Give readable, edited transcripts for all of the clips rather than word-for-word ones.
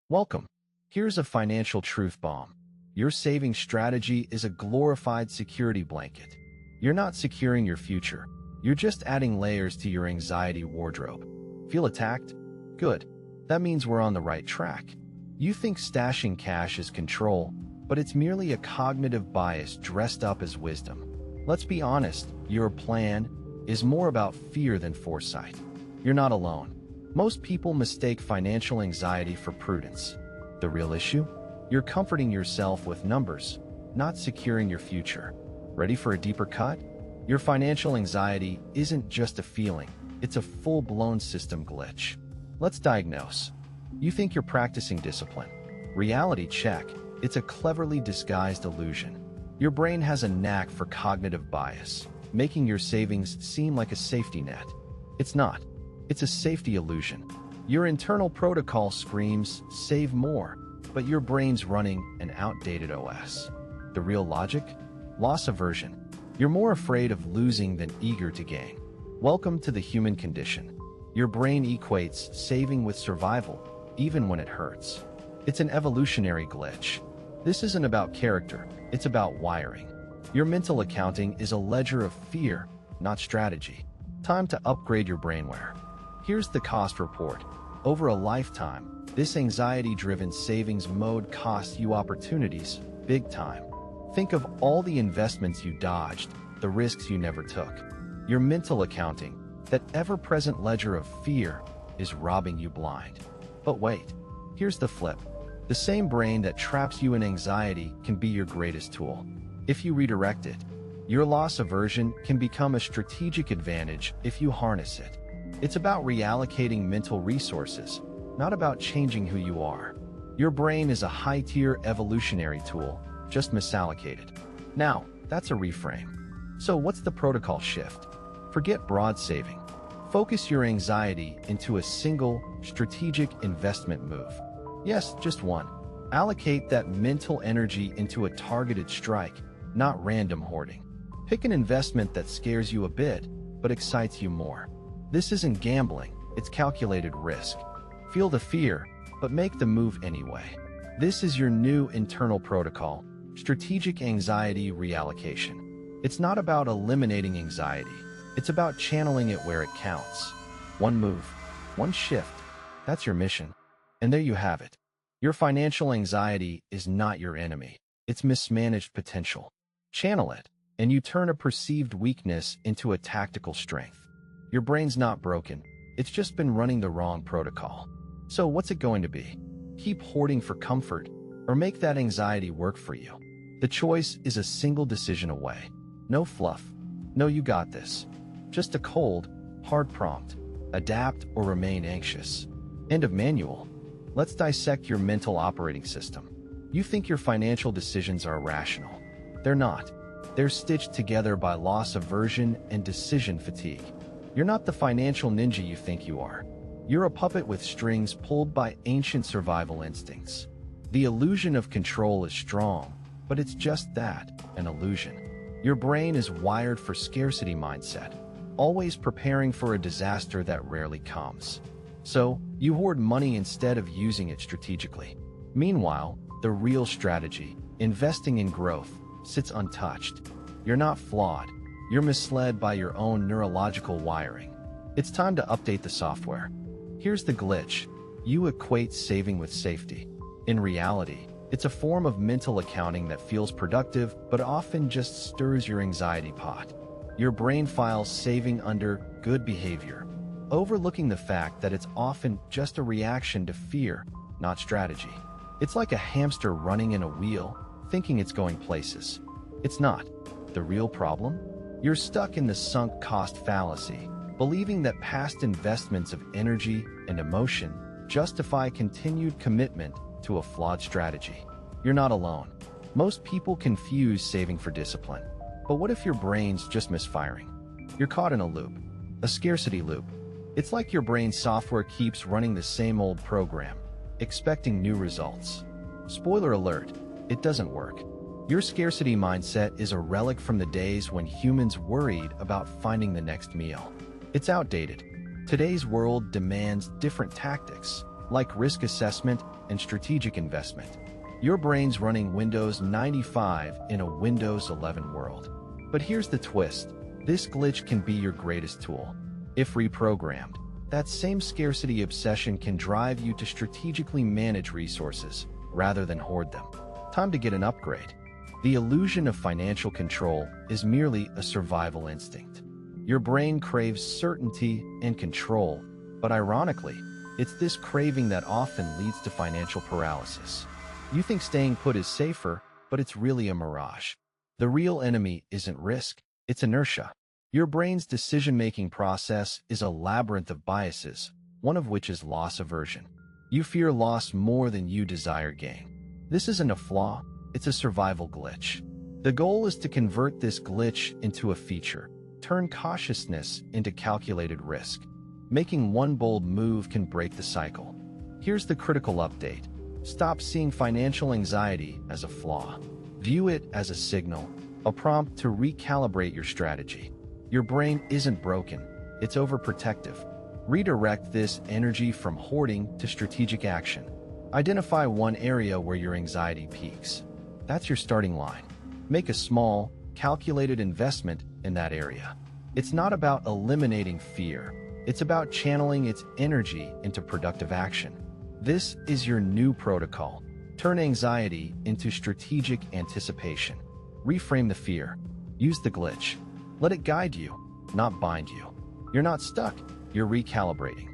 Welcome. Here's a financial truth bomb. Your saving strategy is a glorified security blanket. You're not securing your future. You're just adding layers to your anxiety wardrobe. Feel attacked? Good. That means we're on the right track. You think stashing cash is control, but it's merely a cognitive bias dressed up as wisdom. Let's be honest, your plan is more about fear than foresight. You're not alone. Most people mistake financial anxiety for prudence. The real issue? You're comforting yourself with numbers, not securing your future. Ready for a deeper cut? Your financial anxiety isn't just a feeling, it's a full-blown system glitch. Let's diagnose. You think you're practicing discipline. Reality check, it's a cleverly disguised illusion. Your brain has a knack for cognitive bias, making your savings seem like a safety net. It's not. It's a safety illusion. Your internal protocol screams, save more, but your brain's running an outdated OS. The real logic? Loss aversion. You're more afraid of losing than eager to gain. Welcome to the human condition. Your brain equates saving with survival, even when it hurts. It's an evolutionary glitch. This isn't about character, it's about wiring. Your mental accounting is a ledger of fear, not strategy. Time to upgrade your brainware. Here's the cost report. Over a lifetime, this anxiety-driven savings mode costs you opportunities, big time. Think of all the investments you dodged, the risks you never took. Your mental accounting, that ever-present ledger of fear, is robbing you blind. But wait, here's the flip. The same brain that traps you in anxiety can be your greatest tool. If you redirect it, your loss aversion can become a strategic advantage if you harness it. It's about reallocating mental resources, not about changing who you are. Your brain is a high-tier evolutionary tool, just misallocated. Now, that's a reframe. So what's the protocol shift? Forget broad saving. Focus your anxiety into a single, strategic investment move. Yes, just one. Allocate that mental energy into a targeted strike, not random hoarding. Pick an investment that scares you a bit, but excites you more. This isn't gambling, it's calculated risk. Feel the fear, but make the move anyway. This is your new internal protocol, strategic anxiety reallocation. It's not about eliminating anxiety, it's about channeling it where it counts. One move, one shift, that's your mission. And there you have it. Your financial anxiety is not your enemy, it's mismanaged potential. Channel it, and you turn a perceived weakness into a tactical strength. Your brain's not broken, it's just been running the wrong protocol. So what's it going to be? Keep hoarding for comfort, or make that anxiety work for you? The choice is a single decision away. No fluff. No, you got this. Just a cold, hard prompt. Adapt or remain anxious. End of manual. Let's dissect your mental operating system. You think your financial decisions are rational. They're not. They're stitched together by loss aversion and decision fatigue. You're not the financial ninja you think you are. You're a puppet with strings pulled by ancient survival instincts. The illusion of control is strong, but it's just that, an illusion. Your brain is wired for scarcity mindset, always preparing for a disaster that rarely comes. So, you hoard money instead of using it strategically. Meanwhile, the real strategy, investing in growth, sits untouched. You're not flawed. You're misled by your own neurological wiring. It's time to update the software. Here's the glitch. You equate saving with safety. In reality, it's a form of mental accounting that feels productive but often just stirs your anxiety pot. Your brain files saving under good behavior, overlooking the fact that it's often just a reaction to fear, not strategy. It's like a hamster running in a wheel, thinking it's going places. It's not. The real problem? You're stuck in the sunk cost fallacy, believing that past investments of energy and emotion justify continued commitment to a flawed strategy. You're not alone. Most people confuse saving for discipline. But what if your brain's just misfiring? You're caught in a loop, a scarcity loop. It's like your brain's software keeps running the same old program, expecting new results. Spoiler alert, it doesn't work. Your scarcity mindset is a relic from the days when humans worried about finding the next meal. It's outdated. Today's world demands different tactics, like risk assessment and strategic investment. Your brain's running Windows 95 in a Windows 11 world. But here's the twist. This glitch can be your greatest tool. If reprogrammed, that same scarcity obsession can drive you to strategically manage resources rather than hoard them. Time to get an upgrade. The illusion of financial control is merely a survival instinct. Your brain craves certainty and control, but ironically, it's this craving that often leads to financial paralysis. You think staying put is safer, but it's really a mirage. The real enemy isn't risk, it's inertia. Your brain's decision-making process is a labyrinth of biases, one of which is loss aversion. You fear loss more than you desire gain. This isn't a flaw, it's a survival glitch. The goal is to convert this glitch into a feature, turn cautiousness into calculated risk. Making one bold move can break the cycle. Here's the critical update. Stop seeing financial anxiety as a flaw. View it as a signal, a prompt to recalibrate your strategy. Your brain isn't broken, it's overprotective. Redirect this energy from hoarding to strategic action. Identify one area where your anxiety peaks. That's your starting line. Make a small, calculated investment in that area. It's not about eliminating fear. It's about channeling its energy into productive action. This is your new protocol. Turn anxiety into strategic anticipation. Reframe the fear. Use the glitch. Let it guide you, not bind you. You're not stuck, you're recalibrating.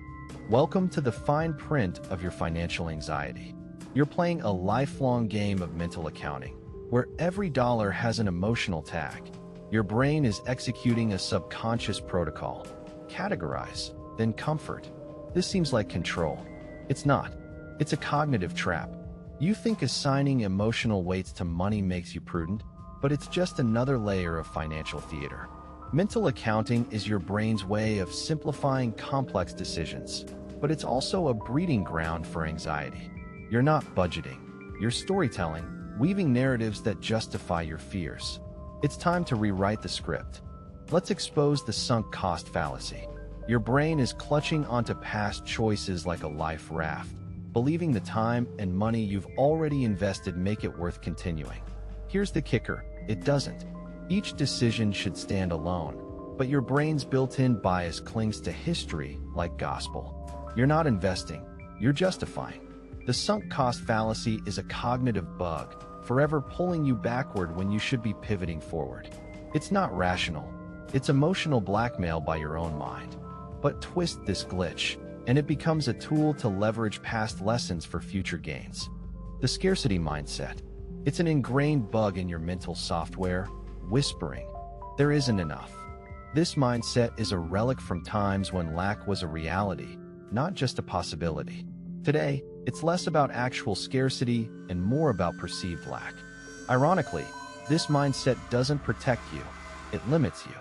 Welcome to the fine print of your financial anxiety. You're playing a lifelong game of mental accounting, where every dollar has an emotional tag. Your brain is executing a subconscious protocol. Categorize, then comfort. This seems like control. It's not. It's a cognitive trap. You think assigning emotional weights to money makes you prudent, but it's just another layer of financial theater. Mental accounting is your brain's way of simplifying complex decisions, but it's also a breeding ground for anxiety. You're not budgeting, you're storytelling, weaving narratives that justify your fears. It's time to rewrite the script. Let's expose the sunk cost fallacy. Your brain is clutching onto past choices like a life raft, believing the time and money you've already invested make it worth continuing. Here's the kicker. It doesn't. Each decision should stand alone, but your brain's built-in bias clings to history like gospel. You're not investing, you're justifying. The sunk cost fallacy is a cognitive bug, forever pulling you backward when you should be pivoting forward. It's not rational, it's emotional blackmail by your own mind. But twist this glitch, and it becomes a tool to leverage past lessons for future gains. The scarcity mindset. It's an ingrained bug in your mental software, whispering, there isn't enough. This mindset is a relic from times when lack was a reality, not just a possibility. Today, it's less about actual scarcity and more about perceived lack. Ironically, this mindset doesn't protect you, it limits you.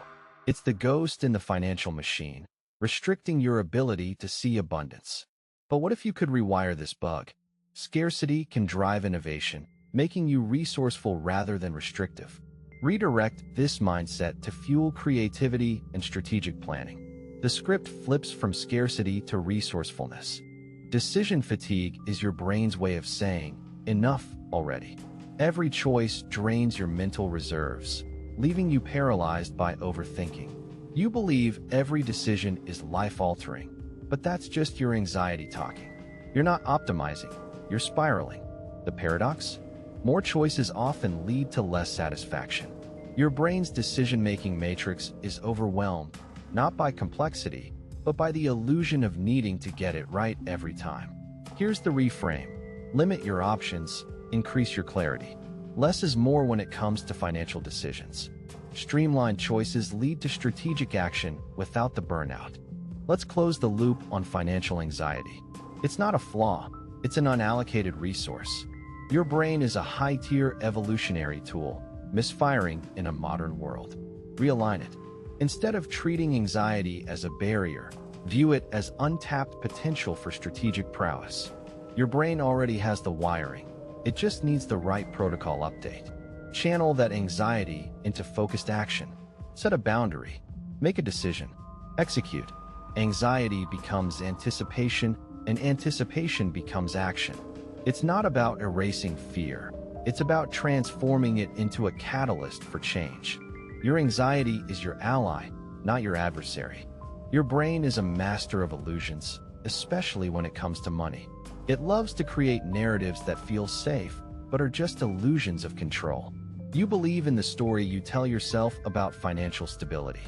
It's the ghost in the financial machine, restricting your ability to see abundance. But what if you could rewire this bug? Scarcity can drive innovation, making you resourceful rather than restrictive. Redirect this mindset to fuel creativity and strategic planning. The script flips from scarcity to resourcefulness. Decision fatigue is your brain's way of saying, enough already. Every choice drains your mental reserves, leaving you paralyzed by overthinking. You believe every decision is life-altering, but that's just your anxiety talking. You're not optimizing, you're spiraling. The paradox? More choices often lead to less satisfaction. Your brain's decision-making matrix is overwhelmed, not by complexity, but by the illusion of needing to get it right every time. Here's the reframe. Limit your options, increase your clarity. Less is more when it comes to financial decisions. Streamlined choices lead to strategic action without the burnout. Let's close the loop on financial anxiety. It's not a flaw, it's an unallocated resource. Your brain is a high-tier evolutionary tool, misfiring in a modern world. Realign it. Instead of treating anxiety as a barrier, view it as untapped potential for strategic prowess. Your brain already has the wiring. It just needs the right protocol update. Channel that anxiety into focused action. Set a boundary. Make a decision. Execute. Anxiety becomes anticipation, and anticipation becomes action. It's not about erasing fear. It's about transforming it into a catalyst for change. Your anxiety is your ally, not your adversary. Your brain is a master of illusions, especially when it comes to money. It loves to create narratives that feel safe, but are just illusions of control. You believe in the story you tell yourself about financial stability.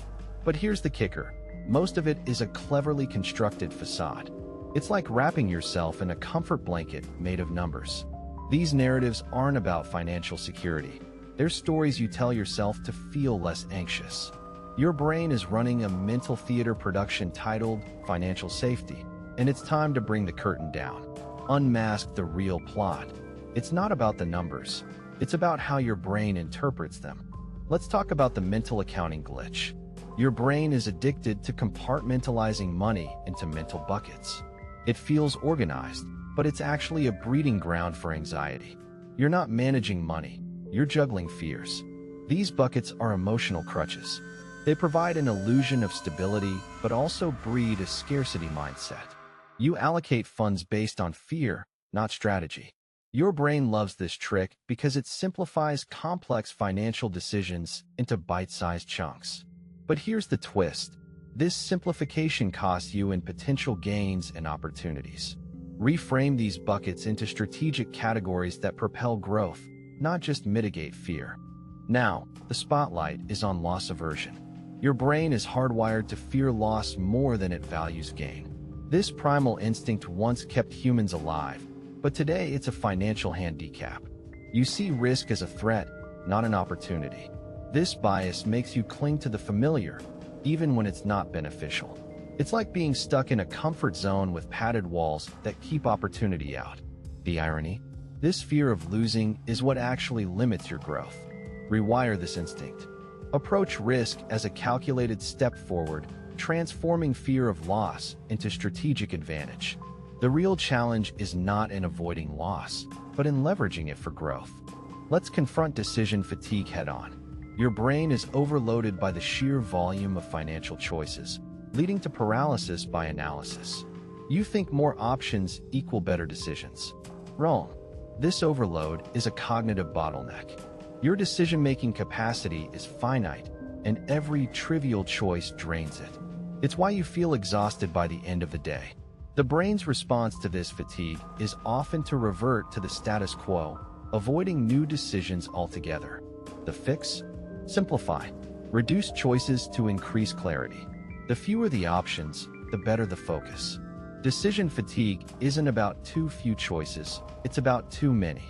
But here's the kicker. Most of it is a cleverly constructed facade. It's like wrapping yourself in a comfort blanket made of numbers. These narratives aren't about financial security. They're stories you tell yourself to feel less anxious. Your brain is running a mental theater production titled Financial Safety, and it's time to bring the curtain down. Unmask the real plot. It's not about the numbers. It's about how your brain interprets them. Let's talk about the mental accounting glitch. Your brain is addicted to compartmentalizing money into mental buckets. It feels organized, but it's actually a breeding ground for anxiety. You're not managing money. You're juggling fears. These buckets are emotional crutches. They provide an illusion of stability, but also breed a scarcity mindset. You allocate funds based on fear, not strategy. Your brain loves this trick because it simplifies complex financial decisions into bite-sized chunks. But here's the twist. This simplification costs you in potential gains and opportunities. Reframe these buckets into strategic categories that propel growth, not just mitigate fear. Now, the spotlight is on loss aversion. Your brain is hardwired to fear loss more than it values gain. This primal instinct once kept humans alive, but today it's a financial handicap. You see risk as a threat, not an opportunity. This bias makes you cling to the familiar, even when it's not beneficial. It's like being stuck in a comfort zone with padded walls that keep opportunity out. The irony? This fear of losing is what actually limits your growth. Rewire this instinct. Approach risk as a calculated step forward, transforming fear of loss into strategic advantage. The real challenge is not in avoiding loss, but in leveraging it for growth. Let's confront decision fatigue head-on. Your brain is overloaded by the sheer volume of financial choices, leading to paralysis by analysis. You think more options equal better decisions. Wrong. This overload is a cognitive bottleneck. Your decision-making capacity is finite, and every trivial choice drains it. It's why you feel exhausted by the end of the day. The brain's response to this fatigue is often to revert to the status quo, avoiding new decisions altogether. The fix? Simplify. Reduce choices to increase clarity. The fewer the options, the better the focus. Decision fatigue isn't about too few choices, it's about too many.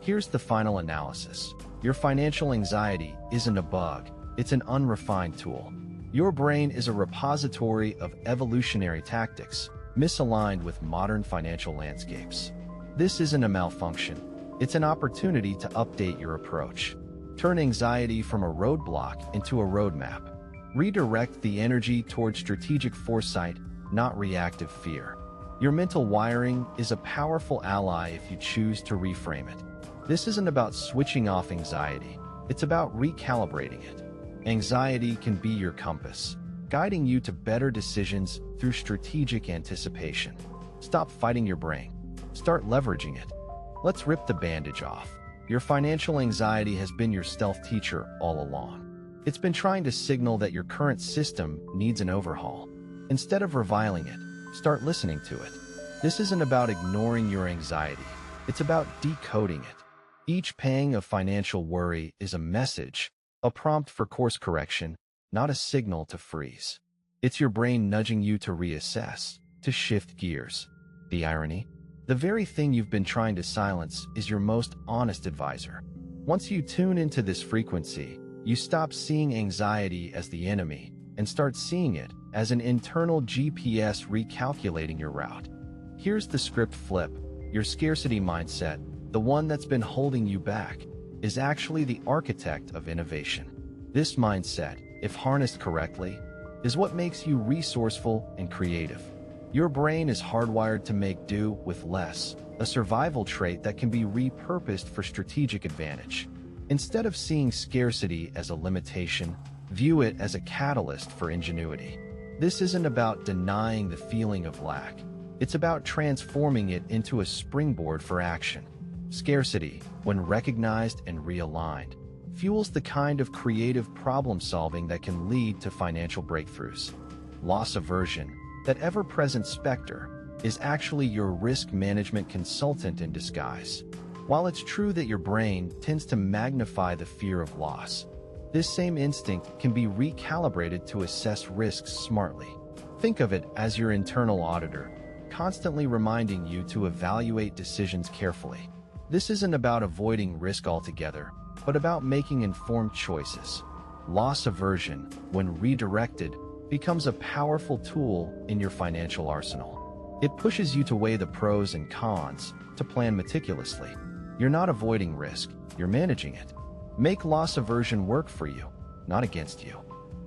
Here's the final analysis. Your financial anxiety isn't a bug, it's an unrefined tool. Your brain is a repository of evolutionary tactics, misaligned with modern financial landscapes. This isn't a malfunction, it's an opportunity to update your approach. Turn anxiety from a roadblock into a roadmap. Redirect the energy toward strategic foresight, not reactive fear. Your mental wiring is a powerful ally if you choose to reframe it. This isn't about switching off anxiety, it's about recalibrating it. Anxiety can be your compass, guiding you to better decisions through strategic anticipation. Stop fighting your brain. Start leveraging it. Let's rip the bandage off. Your financial anxiety has been your stealth teacher all along. It's been trying to signal that your current system needs an overhaul. Instead of reviling it, start listening to it. This isn't about ignoring your anxiety. It's about decoding it. Each pang of financial worry is a message, a prompt for course correction, not a signal to freeze. It's your brain nudging you to reassess, to shift gears. The irony? The very thing you've been trying to silence is your most honest advisor. Once you tune into this frequency, you stop seeing anxiety as the enemy and start seeing it as an internal GPS recalculating your route. Here's the script flip. Your scarcity mindset, the one that's been holding you back, is actually the architect of innovation. This mindset, if harnessed correctly, is what makes you resourceful and creative. Your brain is hardwired to make do with less, a survival trait that can be repurposed for strategic advantage. Instead of seeing scarcity as a limitation, view it as a catalyst for ingenuity. This isn't about denying the feeling of lack. It's about transforming it into a springboard for action. Scarcity, when recognized and realigned, fuels the kind of creative problem-solving that can lead to financial breakthroughs. Loss aversion, that ever-present specter, is actually your risk management consultant in disguise. While it's true that your brain tends to magnify the fear of loss, this same instinct can be recalibrated to assess risks smartly. Think of it as your internal auditor, constantly reminding you to evaluate decisions carefully. This isn't about avoiding risk altogether, but about making informed choices. Loss aversion, when redirected, becomes a powerful tool in your financial arsenal. It pushes you to weigh the pros and cons, to plan meticulously. You're not avoiding risk, you're managing it. Make loss aversion work for you, not against you.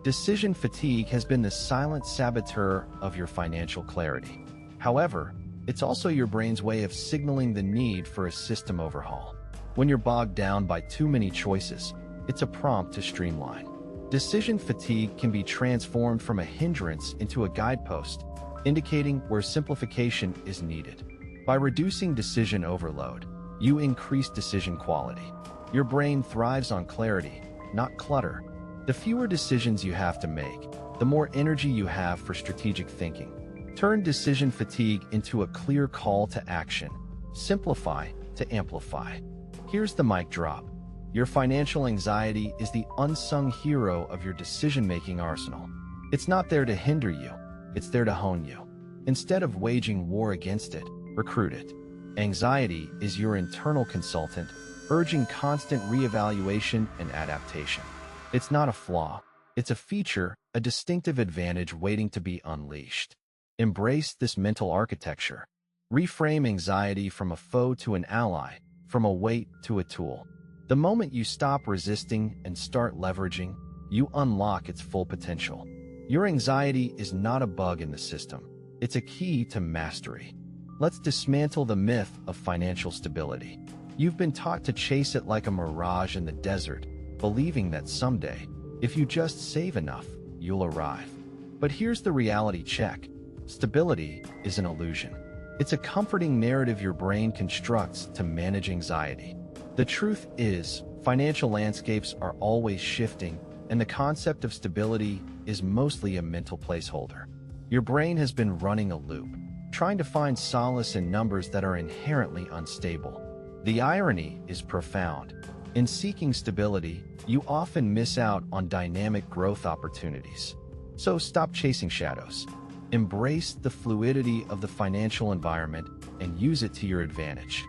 Decision fatigue has been the silent saboteur of your financial clarity. However, it's also your brain's way of signaling the need for a system overhaul. When you're bogged down by too many choices, it's a prompt to streamline. Decision fatigue can be transformed from a hindrance into a guidepost, indicating where simplification is needed. By reducing decision overload, you increase decision quality. Your brain thrives on clarity, not clutter. The fewer decisions you have to make, the more energy you have for strategic thinking. Turn decision fatigue into a clear call to action. Simplify to amplify. Here's the mic drop. Your financial anxiety is the unsung hero of your decision-making arsenal. It's not there to hinder you, it's there to hone you. Instead of waging war against it, recruit it. Anxiety is your internal consultant, urging constant reevaluation and adaptation. It's not a flaw, it's a feature, a distinctive advantage waiting to be unleashed. Embrace this mental architecture. Reframe anxiety from a foe to an ally, from a weight to a tool. The moment you stop resisting and start leveraging, you unlock its full potential. Your anxiety is not a bug in the system. It's a key to mastery. Let's dismantle the myth of financial stability. You've been taught to chase it like a mirage in the desert, believing that someday, if you just save enough, you'll arrive. But here's the reality check. Stability is an illusion. It's a comforting narrative your brain constructs to manage anxiety. The truth is, financial landscapes are always shifting, and the concept of stability is mostly a mental placeholder. Your brain has been running a loop, trying to find solace in numbers that are inherently unstable. The irony is profound. In seeking stability, you often miss out on dynamic growth opportunities. So stop chasing shadows. Embrace the fluidity of the financial environment and use it to your advantage.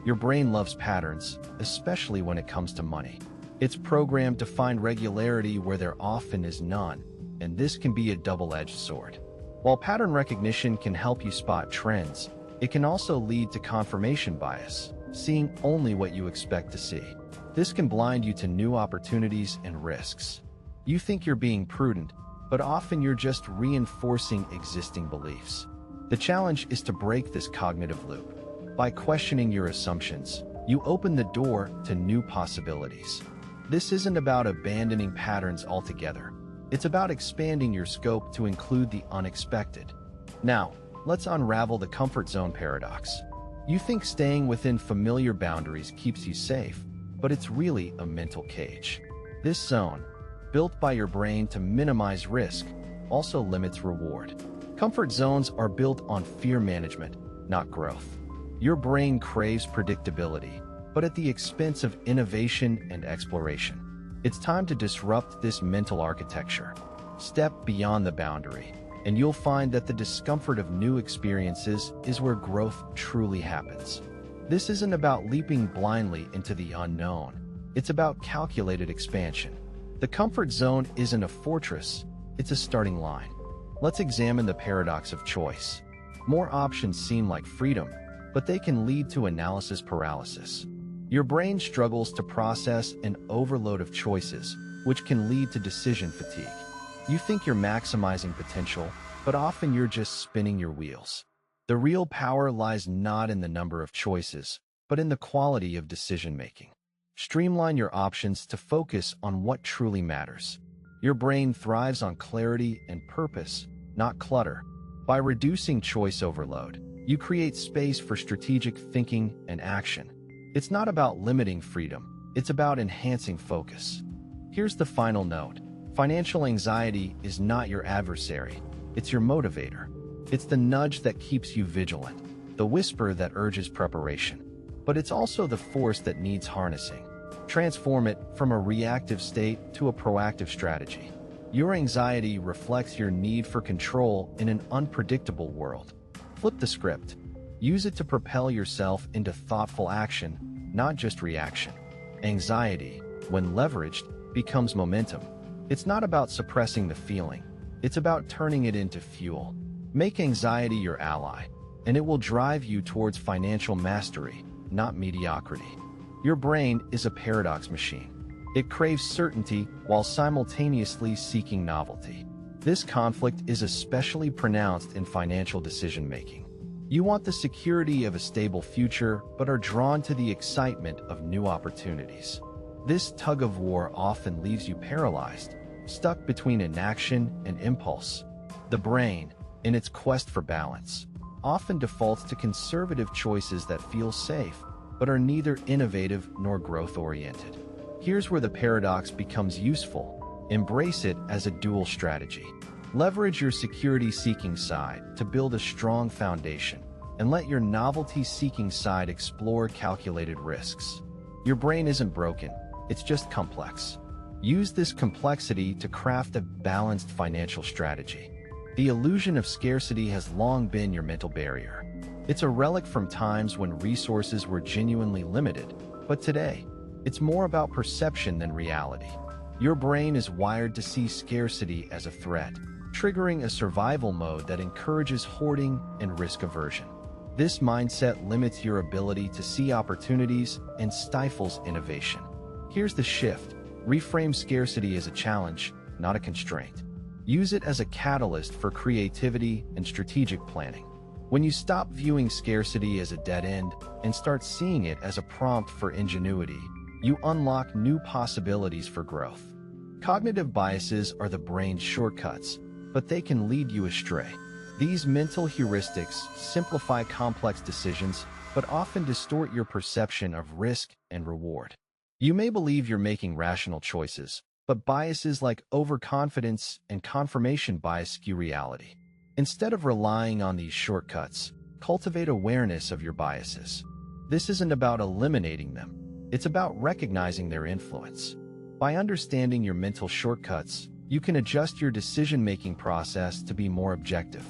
Your brain loves patterns, especially when it comes to money. It's programmed to find regularity where there often is none, and this can be a double-edged sword. While pattern recognition can help you spot trends, it can also lead to confirmation bias, seeing only what you expect to see. This can blind you to new opportunities and risks. You think you're being prudent, but often you're just reinforcing existing beliefs. The challenge is to break this cognitive loop. By questioning your assumptions, you open the door to new possibilities. This isn't about abandoning patterns altogether. It's about expanding your scope to include the unexpected. Now, let's unravel the comfort zone paradox. You think staying within familiar boundaries keeps you safe, but it's really a mental cage. This zone, built by your brain to minimize risk, also limits reward. Comfort zones are built on fear management, not growth. Your brain craves predictability, but at the expense of innovation and exploration. It's time to disrupt this mental architecture. Step beyond the boundary, and you'll find that the discomfort of new experiences is where growth truly happens. This isn't about leaping blindly into the unknown. It's about calculated expansion. The comfort zone isn't a fortress, it's a starting line. Let's examine the paradox of choice. More options seem like freedom, but they can lead to analysis paralysis. Your brain struggles to process an overload of choices, which can lead to decision fatigue. You think you're maximizing potential, but often you're just spinning your wheels. The real power lies not in the number of choices, but in the quality of decision-making. Streamline your options to focus on what truly matters. Your brain thrives on clarity and purpose, not clutter. By reducing choice overload, You create space for strategic thinking and action. It's not about limiting freedom, it's about enhancing focus. Here's the final note. Financial anxiety is not your adversary, it's your motivator. It's the nudge that keeps you vigilant, the whisper that urges preparation. But it's also the force that needs harnessing. Transform it from a reactive state to a proactive strategy. Your anxiety reflects your need for control in an unpredictable world. Flip the script. Use it to propel yourself into thoughtful action, not just reaction. Anxiety, when leveraged, becomes momentum. It's not about suppressing the feeling. It's about turning it into fuel. Make anxiety your ally, and it will drive you towards financial mastery, not mediocrity. Your brain is a paradox machine. It craves certainty while simultaneously seeking novelty. This conflict is especially pronounced in financial decision-making. You want the security of a stable future, but are drawn to the excitement of new opportunities. This tug-of-war often leaves you paralyzed, stuck between inaction and impulse. The brain, in its quest for balance, often defaults to conservative choices that feel safe, but are neither innovative nor growth-oriented. Here's where the paradox becomes useful. Embrace it as a dual strategy. Leverage your security-seeking side to build a strong foundation, and let your novelty-seeking side explore calculated risks. Your brain isn't broken, it's just complex. Use this complexity to craft a balanced financial strategy. The illusion of scarcity has long been your mental barrier. It's a relic from times when resources were genuinely limited, but today, it's more about perception than reality. Your brain is wired to see scarcity as a threat, triggering a survival mode that encourages hoarding and risk aversion. This mindset limits your ability to see opportunities and stifles innovation. Here's the shift. Reframe scarcity as a challenge, not a constraint. Use it as a catalyst for creativity and strategic planning. When you stop viewing scarcity as a dead end and start seeing it as a prompt for ingenuity, you unlock new possibilities for growth. Cognitive biases are the brain's shortcuts, but they can lead you astray. These mental heuristics simplify complex decisions, but often distort your perception of risk and reward. You may believe you're making rational choices, but biases like overconfidence and confirmation bias skew reality. Instead of relying on these shortcuts, cultivate awareness of your biases. This isn't about eliminating them. It's about recognizing their influence. By understanding your mental shortcuts, you can adjust your decision-making process to be more objective.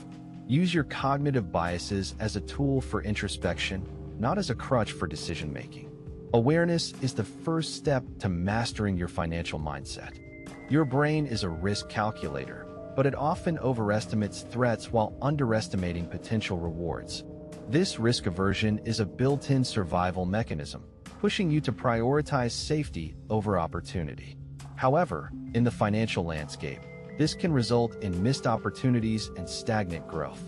Use your cognitive biases as a tool for introspection, not as a crutch for decision-making. Awareness is the first step to mastering your financial mindset. Your brain is a risk calculator, but it often overestimates threats while underestimating potential rewards. This risk aversion is a built-in survival mechanism, pushing you to prioritize safety over opportunity. However, in the financial landscape, this can result in missed opportunities and stagnant growth.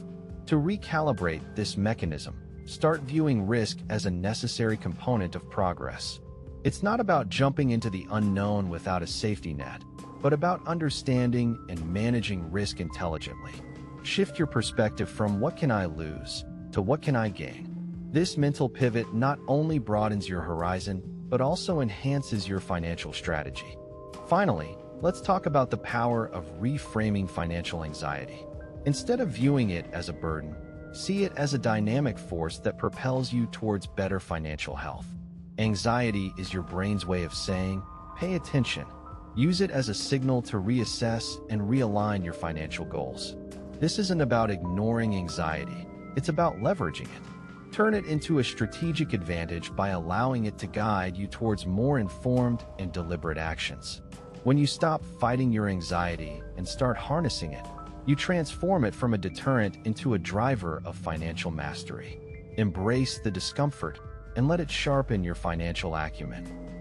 To recalibrate this mechanism, start viewing risk as a necessary component of progress. It's not about jumping into the unknown without a safety net, but about understanding and managing risk intelligently. Shift your perspective from "what can I lose" to "what can I gain?" This mental pivot not only broadens your horizon, but also enhances your financial strategy. Finally, let's talk about the power of reframing financial anxiety. Instead of viewing it as a burden, see it as a dynamic force that propels you towards better financial health. Anxiety is your brain's way of saying, "Pay attention." Use it as a signal to reassess and realign your financial goals. This isn't about ignoring anxiety, it's about leveraging it. Turn it into a strategic advantage by allowing it to guide you towards more informed and deliberate actions. When you stop fighting your anxiety and start harnessing it, you transform it from a deterrent into a driver of financial mastery. Embrace the discomfort and let it sharpen your financial acumen.